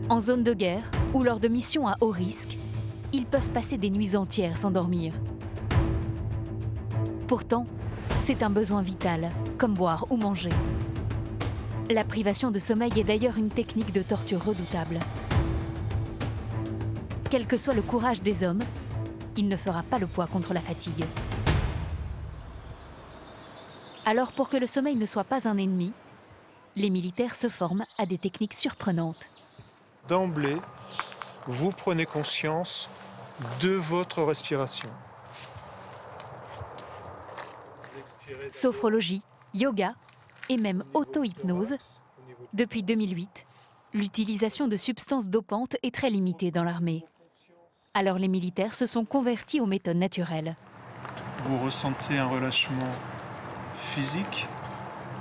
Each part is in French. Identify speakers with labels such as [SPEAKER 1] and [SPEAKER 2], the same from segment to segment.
[SPEAKER 1] En zone de guerre ou lors de missions à haut risque, ils peuvent passer des nuits entières sans dormir. Pourtant, c'est un besoin vital, comme boire ou manger. La privation de sommeil est d'ailleurs une technique de torture redoutable. Quel que soit le courage des hommes, il ne fera pas le poids contre la fatigue. Alors, pour que le sommeil ne soit pas un ennemi, les militaires se forment à des techniques surprenantes.
[SPEAKER 2] D'emblée, vous prenez conscience de votre respiration.
[SPEAKER 1] Sophrologie, yoga et même auto-hypnose. Depuis 2008, l'utilisation de substances dopantes est très limitée dans l'armée. Alors les militaires se sont convertis aux méthodes naturelles.
[SPEAKER 2] Vous ressentez un relâchement physique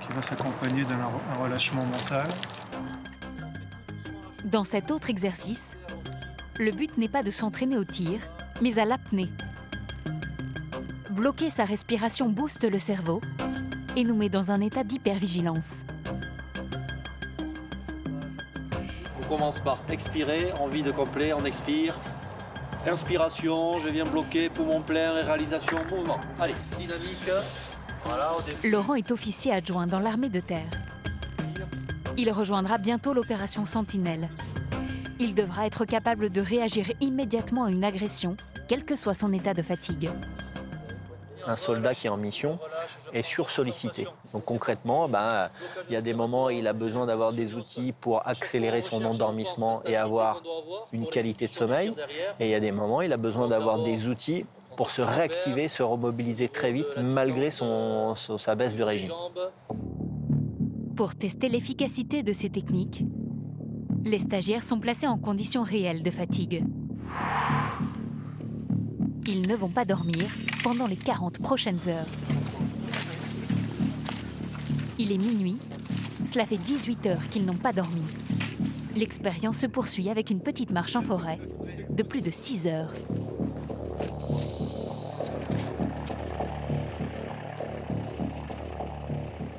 [SPEAKER 2] qui va s'accompagner d'un relâchement mental.
[SPEAKER 1] Dans cet autre exercice, le but n'est pas de s'entraîner au tir, mais à l'apnée. Bloquer sa respiration booste le cerveau et nous met dans un état d'hypervigilance.
[SPEAKER 3] On commence par expirer, en vide complet, on expire. Inspiration, je viens bloquer, poumon plein et réalisation, mouvement. Allez, dynamique. Voilà,
[SPEAKER 1] Laurent est officier adjoint dans l'armée de terre. Il rejoindra bientôt l'opération Sentinelle. Il devra être capable de réagir immédiatement à une agression, quel que soit son état de fatigue.
[SPEAKER 4] Un soldat qui est en mission est sursollicité. Donc concrètement, il y a des moments où il a besoin d'avoir des outils pour accélérer son endormissement et avoir une qualité de sommeil. Et il y a des moments où il a besoin d'avoir des outils pour se réactiver, se remobiliser très vite malgré sa baisse de régime.
[SPEAKER 1] Pour tester l'efficacité de ces techniques, les stagiaires sont placés en conditions réelles de fatigue. Ils ne vont pas dormir pendant les 40 prochaines heures. Il est minuit, cela fait 18 heures qu'ils n'ont pas dormi. L'expérience se poursuit avec une petite marche en forêt de plus de 6 heures.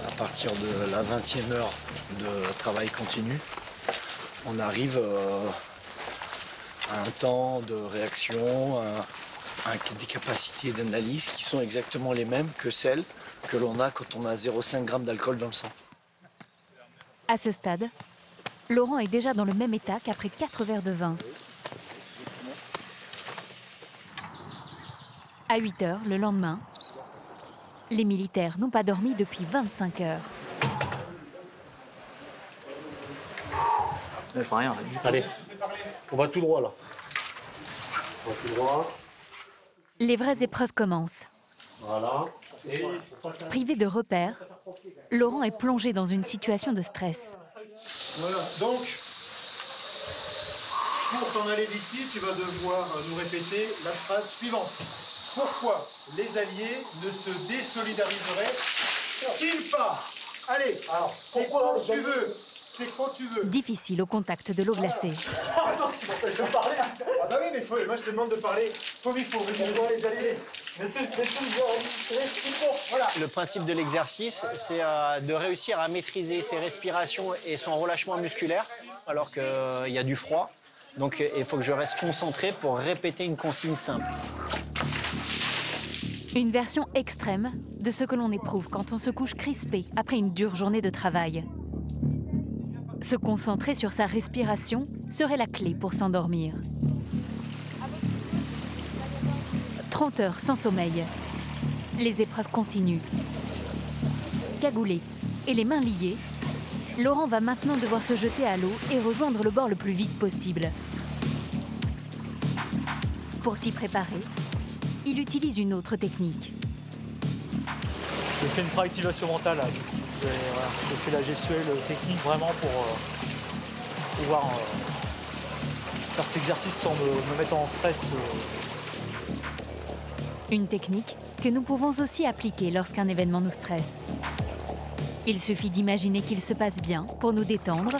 [SPEAKER 5] À partir de la 20e heure de travail continu, on arrive à un temps de réaction, des capacités d'analyse qui sont exactement les mêmes que celles que l'on a quand on a 0,5 g d'alcool dans le sang.
[SPEAKER 1] À ce stade, Laurent est déjà dans le même état qu'après 4 verres de vin. À 8 heures, le lendemain, les militaires n'ont pas dormi depuis 25 heures.
[SPEAKER 3] Je fais rien. Allez, on va tout droit là. On va tout droit.
[SPEAKER 1] Les vraies épreuves commencent.
[SPEAKER 3] Voilà.
[SPEAKER 1] Privé de repères, Laurent est plongé dans une situation de stress.
[SPEAKER 2] Voilà, donc, pour t'en aller d'ici, tu vas devoir nous répéter la phrase suivante. Pourquoi les Alliés ne se désolidariseraient-ils pas? Allez, alors, c'est quand tu veux. C'est quand tu veux.
[SPEAKER 1] Difficile au contact de l'eau glacée.
[SPEAKER 2] Attends, tu m'empêches de parler. Ah bah oui, mais moi je te demande de parler comme il faut. Les Alliés. Voilà.
[SPEAKER 4] Le principe de l'exercice, c'est de réussir à maîtriser ses respirations et son relâchement musculaire alors qu'il y a du froid. Donc il faut que je reste concentré pour répéter une consigne simple.
[SPEAKER 1] Une version extrême de ce que l'on éprouve quand on se couche crispé après une dure journée de travail. Se concentrer sur sa respiration serait la clé pour s'endormir. 30 heures sans sommeil. Les épreuves continuent. Cagoulé et les mains liées, Laurent va maintenant devoir se jeter à l'eau et rejoindre le bord le plus vite possible. Pour s'y préparer, il utilise une autre technique.
[SPEAKER 6] Je fais une préactivation mentale. Là. Je fais la gestuelle technique vraiment pour pouvoir faire cet exercice sans me mettre en stress.
[SPEAKER 1] Une technique que nous pouvons aussi appliquer lorsqu'un événement nous stresse. Il suffit d'imaginer qu'il se passe bien pour nous détendre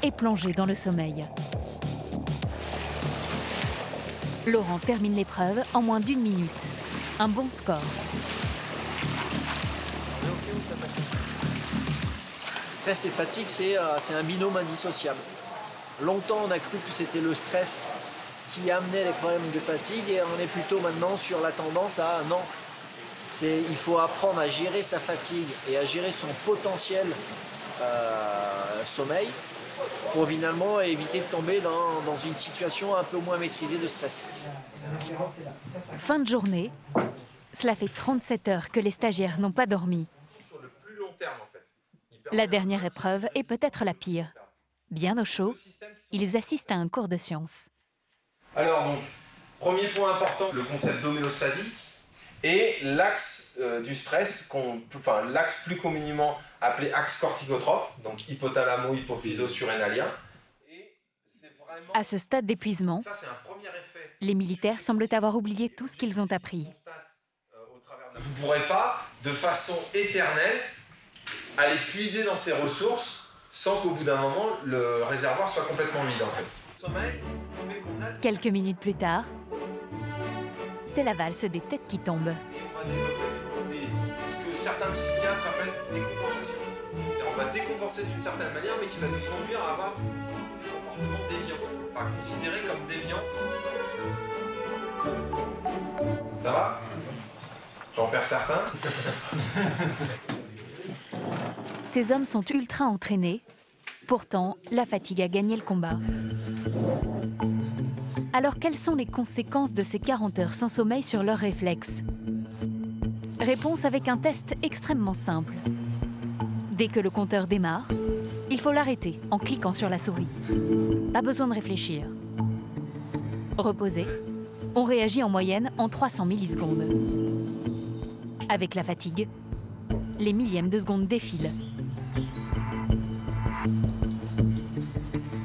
[SPEAKER 1] et plonger dans le sommeil. Laurent termine l'épreuve en moins d'1 minute. Un bon score.
[SPEAKER 4] Stress et fatigue, c'est un binôme indissociable. Longtemps, on a cru que c'était le stress qui amenait les problèmes de fatigue et on est plutôt maintenant sur la tendance à non. Il faut apprendre à gérer sa fatigue et à gérer son potentiel sommeil pour finalement éviter de tomber dans une situation un peu moins maîtrisée de stress.
[SPEAKER 1] Fin de journée, cela fait 37 heures que les stagiaires n'ont pas dormi. La dernière épreuve est peut-être la pire. Bien au chaud, ils assistent à un cours de sciences.
[SPEAKER 7] Alors donc, premier point important, le concept d'homéostasie et l'axe du stress, l'axe plus communément appelé axe corticotrope, donc hypothalamo-hypophyso-surrénalien.
[SPEAKER 1] À ce stade d'épuisement, les militaires semblent avoir oublié tout ce qu'ils ont appris.
[SPEAKER 7] Vous ne pourrez pas, de façon éternelle, aller puiser dans ces ressources sans qu'au bout d'un moment, le réservoir soit complètement vide. En fait.
[SPEAKER 1] Quelques minutes plus tard, c'est la valse des têtes qui tombent.
[SPEAKER 7] Ce que certains psychiatres appellent décompensation. On va décompenser d'une certaine manière, mais qui va nous conduire à avoir des comportements déviants, enfin considérés comme déviants. Ça va? J'en perds certains.
[SPEAKER 1] Ces hommes sont ultra entraînés. Pourtant, la fatigue a gagné le combat. Alors, quelles sont les conséquences de ces 40 heures sans sommeil sur leurs réflexes? Réponse avec un test extrêmement simple. Dès que le compteur démarre, il faut l'arrêter en cliquant sur la souris. Pas besoin de réfléchir. Reposer, on réagit en moyenne en 300 millisecondes. Avec la fatigue, les millièmes de seconde défilent.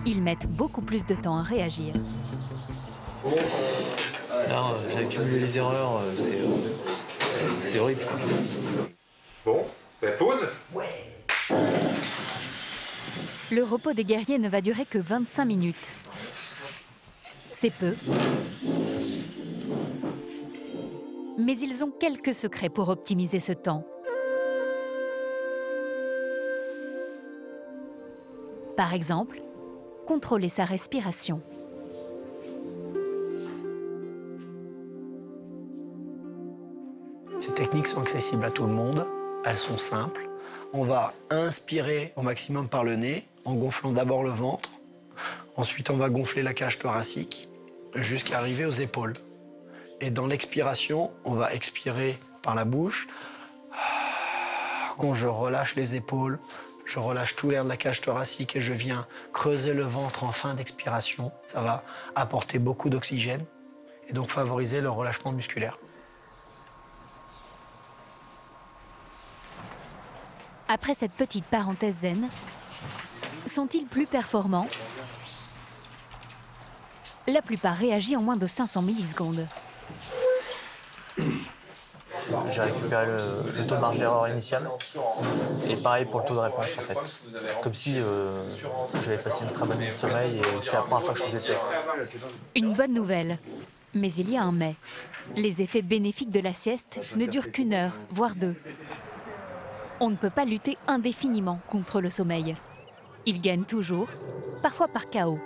[SPEAKER 1] Ils mettent beaucoup plus de temps à réagir.
[SPEAKER 3] J'ai accumulé les erreurs, c'est horrible.
[SPEAKER 7] Bon, pause.
[SPEAKER 1] Le repos des guerriers ne va durer que 25 minutes. C'est peu. Mais ils ont quelques secrets pour optimiser ce temps. Par exemple, contrôler sa respiration.
[SPEAKER 5] Ces techniques sont accessibles à tout le monde, elles sont simples. On va inspirer au maximum par le nez en gonflant d'abord le ventre. Ensuite, on va gonfler la cage thoracique jusqu'à arriver aux épaules. Et dans l'expiration, on va expirer par la bouche. Quand je relâche les épaules, je relâche tout l'air de la cage thoracique et je viens creuser le ventre en fin d'expiration. Ça va apporter beaucoup d'oxygène et donc favoriser le relâchement musculaire.
[SPEAKER 1] Après cette petite parenthèse zen, sont-ils plus performants? La plupart réagissent en moins de 500 millisecondes.
[SPEAKER 8] J'ai récupéré le taux de marge d'erreur initial et pareil pour le taux de réponse en fait. Comme si j'avais passé une très bonne nuit de sommeil et c'était la première fois que je faisais le test.
[SPEAKER 1] Une bonne nouvelle, mais il y a un mais. Les effets bénéfiques de la sieste ne durent qu'1 heure, voire 2. On ne peut pas lutter indéfiniment contre le sommeil. Il gagne toujours, parfois par chaos.